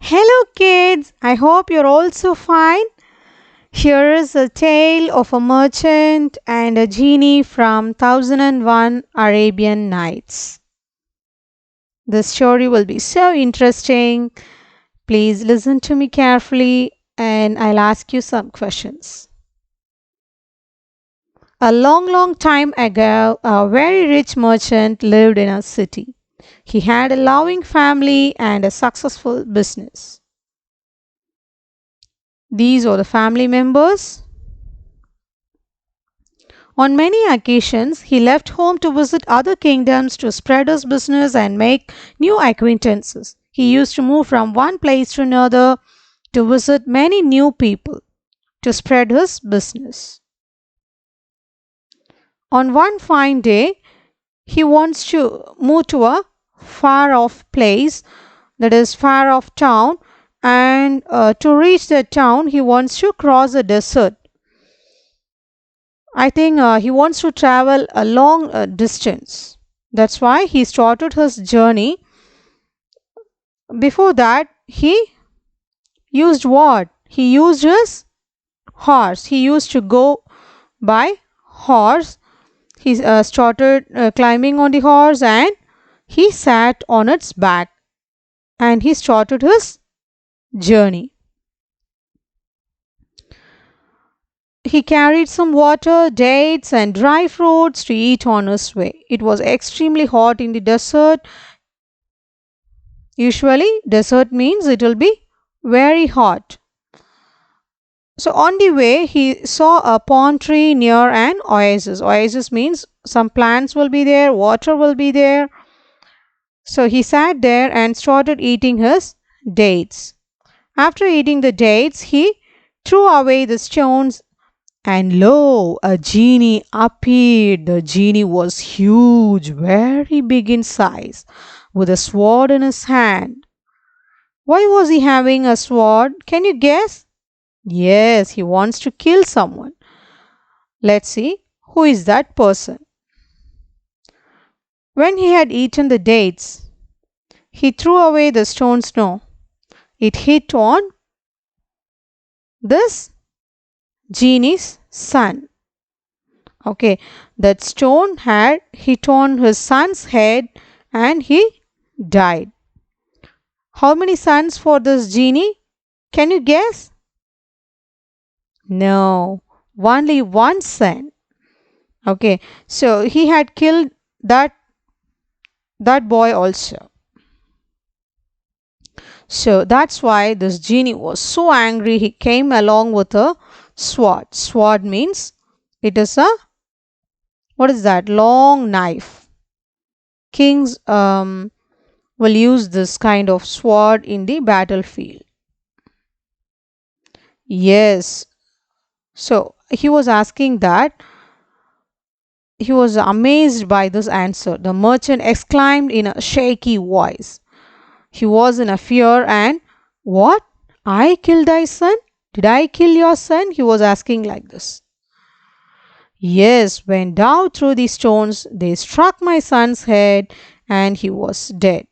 Hello, kids. I hope you're also fine. Here is a tale of a merchant and a genie from 1001 Arabian Nights. The story will be so interesting. Please listen to me carefully and I'll ask you some questions. A long, long time ago, a very rich merchant lived in a city. He had a loving family and a successful business. These are the family members. On many occasions, he left home to visit other kingdoms to spread his business and make new acquaintances. He used to move from one place to another to visit many new people to spread his business. On one fine day, he wants to move to a far off place, that is, far off town, and to reach that town, he wants to cross a desert. I think he wants to travel a long distance. That's why he started his journey. Before that, he used what? He used his horse. He used to go by horse. He started climbing on the horse and he sat on its back and he started his journey. He carried some water, dates, and dry fruits to eat on his way. It was extremely hot in the desert. Usually, desert means it will be very hot. So, on the way, he saw a palm tree near an oasis. Oasis means some plants will be there, water will be there. So, he sat there and started eating his dates. After eating the dates, he threw away the stones and lo, a genie appeared. The genie was huge, very big in size, with a sword in his hand. Why was he having a sword? Can you guess? Yes, he wants to kill someone. Let's see who is that person. When he had eaten the dates, he threw away the stones. No, it hit on this genie's son. Okay, that stone had hit on his son's head and he died. How many sons for this genie? Can you guess? No, only one son. Okay, so he had killed that boy also. So that's why this genie was so angry. He came along with a sword. Sword means it is a, what is that? Long knife. Kings will use this kind of sword in the battlefield. Yes. So he was asking that. He was amazed by this answer. The merchant exclaimed in a shaky voice. He was in a fear and, what? I killed thy son? Did I kill your son? He was asking like this. Yes, when thou threw the stones, they struck my son's head and he was dead.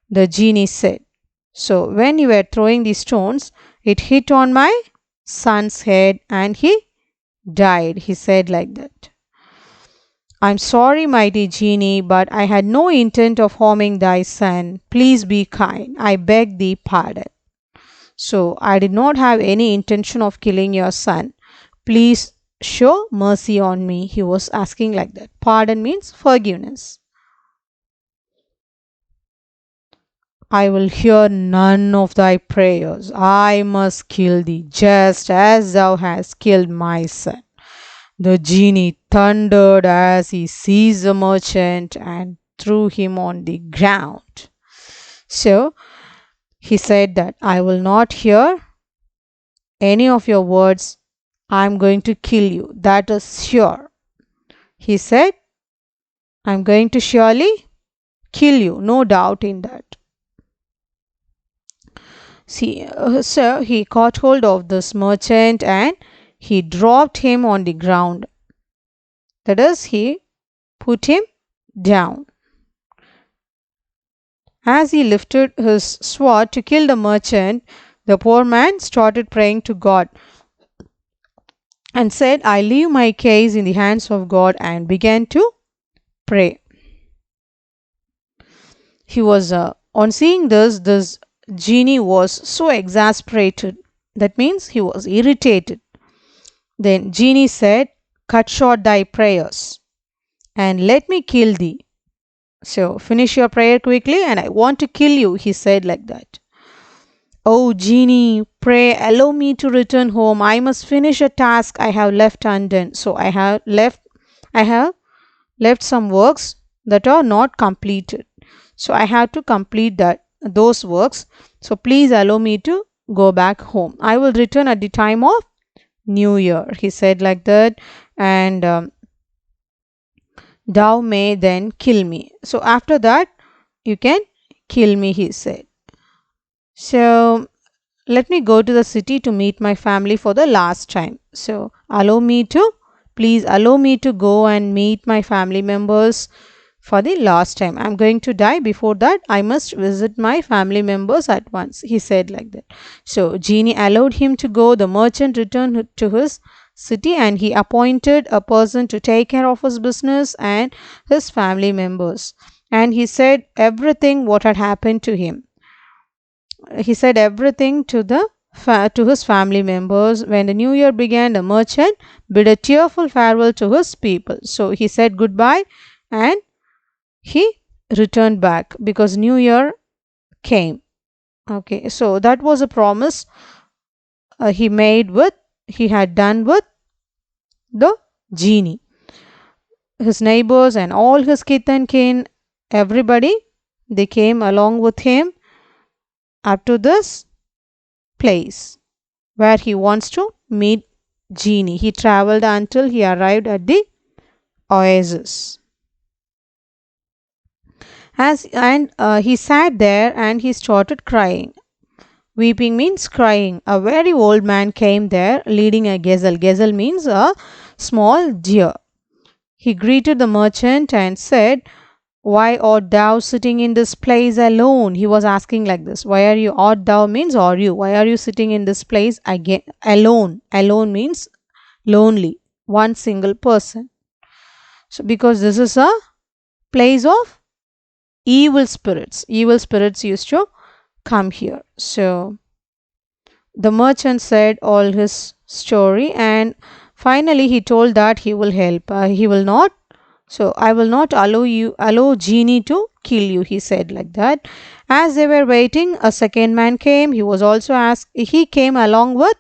The genie said. So when you were throwing the stones, it hit on my son's head and he died. He said like that. I'm sorry, mighty genie, but I had no intent of harming thy son. Please be kind. I beg thee pardon. So I did not have any intention of killing your son. Please show mercy on me. He was asking like that. Pardon means forgiveness. I will hear none of thy prayers. I must kill thee just as thou hast killed my son. The genie thundered as he seized the merchant and threw him on the ground. So he said that I will not hear any of your words. I am going to kill you. That is sure. He said, I am going to surely kill you. No doubt in that. See, so he caught hold of this merchant and he dropped him on the ground. That is, he put him down. As he lifted his sword to kill the merchant, the poor man started praying to God and said, I leave my case in the hands of God, and began to pray. He was, on seeing this genie was so exasperated. That means he was irritated. Then Genie said, cut short thy prayers and let me kill thee. So finish your prayer quickly and I want to kill you, he said like that. Oh, Genie, pray allow me to return home. I must finish a task I have left undone. So I have left some works that are not completed. So I have to complete those works. So please allow me to go back home. I will return at the time of New Year, he said like that. And thou may then kill me. So after that, you can kill me, he said. So let me go to the city to meet my family for the last time. So please allow me to go and meet my family members for the last time. I'm going to die. Before that, I must visit my family members at once, he said like that. So Genie allowed him to go. The merchant returned to his city and he appointed a person to take care of his business and his family members. And he said everything what had happened to him. He said everything to his family members. When the new year began, the merchant bid a tearful farewell to his people. So he said goodbye and he returned back because new year came. Okay, so that was a promise he had done with the genie. His neighbors and all his kith and kin, everybody, they came along with him up to this place where he wants to meet Genie. He traveled until he arrived at the oasis. He sat there and he started crying. Weeping means crying. A very old man came there leading a gazelle. Gazelle means a small deer. He greeted the merchant and said, why art thou sitting in this place alone? He was asking like this. Art thou means are you? Why are you sitting in this place again alone? Alone means lonely. One single person. So because this is a place of evil spirits. Evil spirits used to come here. So the merchant said all his story and finally he told that he will help. He will not. So I will not allow Genie to kill you, he said like that. As they were waiting, a second man came. He came along with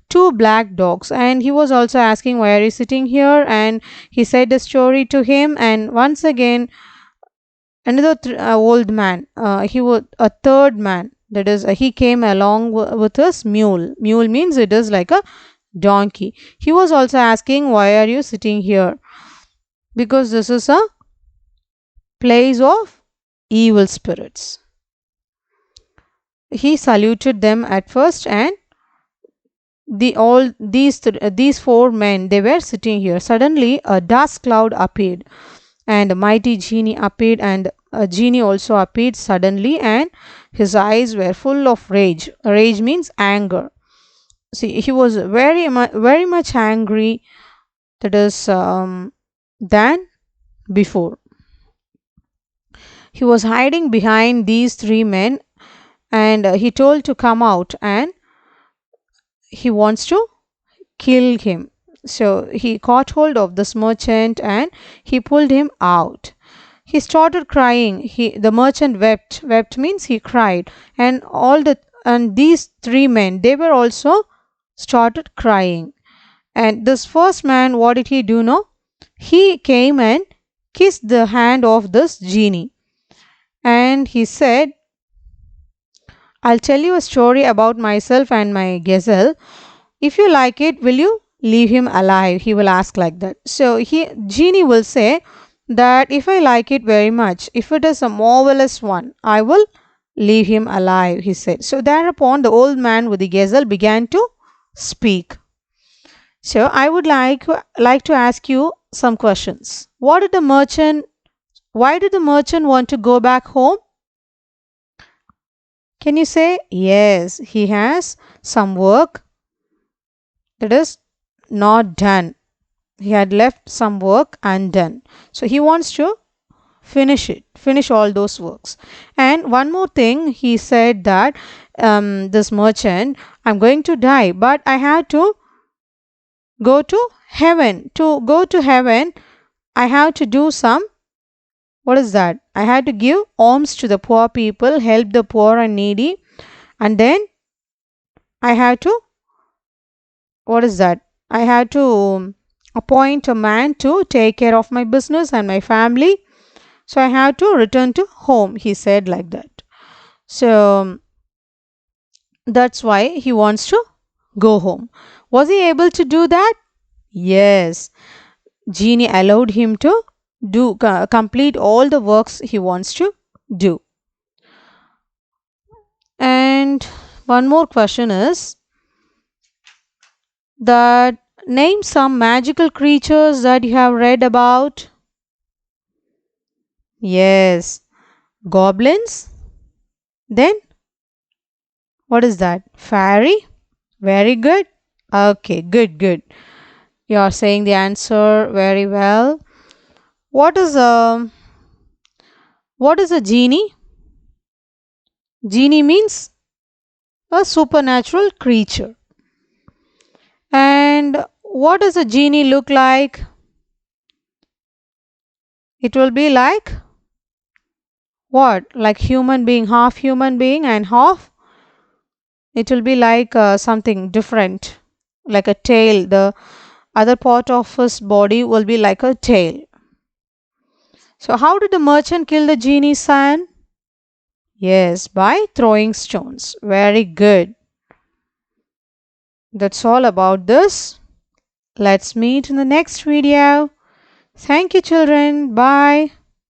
two black dogs and he was also asking why are you sitting here, and he said the story to him. And once again another old man, he was a third man, that is he came along with his mule means it is like a donkey. He was also asking why are you sitting here, because this is a place of evil spirits. He saluted them at first and these four men, they were sitting here. Suddenly a dust cloud appeared and a mighty genie appeared, and a genie also appeared suddenly, and his eyes were full of rage. Rage means anger. See, he was very much angry, that is than before. He was hiding behind these three men and he told to come out and he wants to kill him. So he caught hold of this merchant and he pulled him out. He started crying. The merchant wept. Wept means he cried. And these three men, they were also started crying. And this first man, what did he do? No, he came and kissed the hand of this genie. And he said, I'll tell you a story about myself and my gazelle. If you like it, will you leave him alive? He will ask like that. So Genie will say that if I like it very much, if it is a marvelous one, I will leave him alive, he said. So thereupon the old man with the gazelle began to speak. So I would like to ask you some questions. Why did the merchant want to go back home? Can you say yes? He has some work that is not done. He had left some work undone. So he wants to finish it, finish all those works. And one more thing, he said that this merchant, I'm going to die, but I have to go to heaven. To go to heaven, I have to do some, what is that? I had to give alms to the poor people, help the poor and needy, and then I have to, what is that? I had to appoint a man to take care of my business and my family. So I have to return to home, he said like that. So that's why he wants to go home. Was he able to do that? Yes. Genie allowed him to complete all the works he wants to do. And one more question is that name some magical creatures that you have read about. Yes, goblins. Then what is that? Fairy? Very good. Okay, good. You are saying the answer very well. What is a genie? Genie means a supernatural creature. And what does a genie look like? It will be like what? Like human being, and half. It will be like something different, like a tail. The other part of his body will be like a tail. So, how did the merchant kill the genie's son? Yes, by throwing stones. Very good. That's all about this. Let's meet in the next video. Thank you, children. Bye.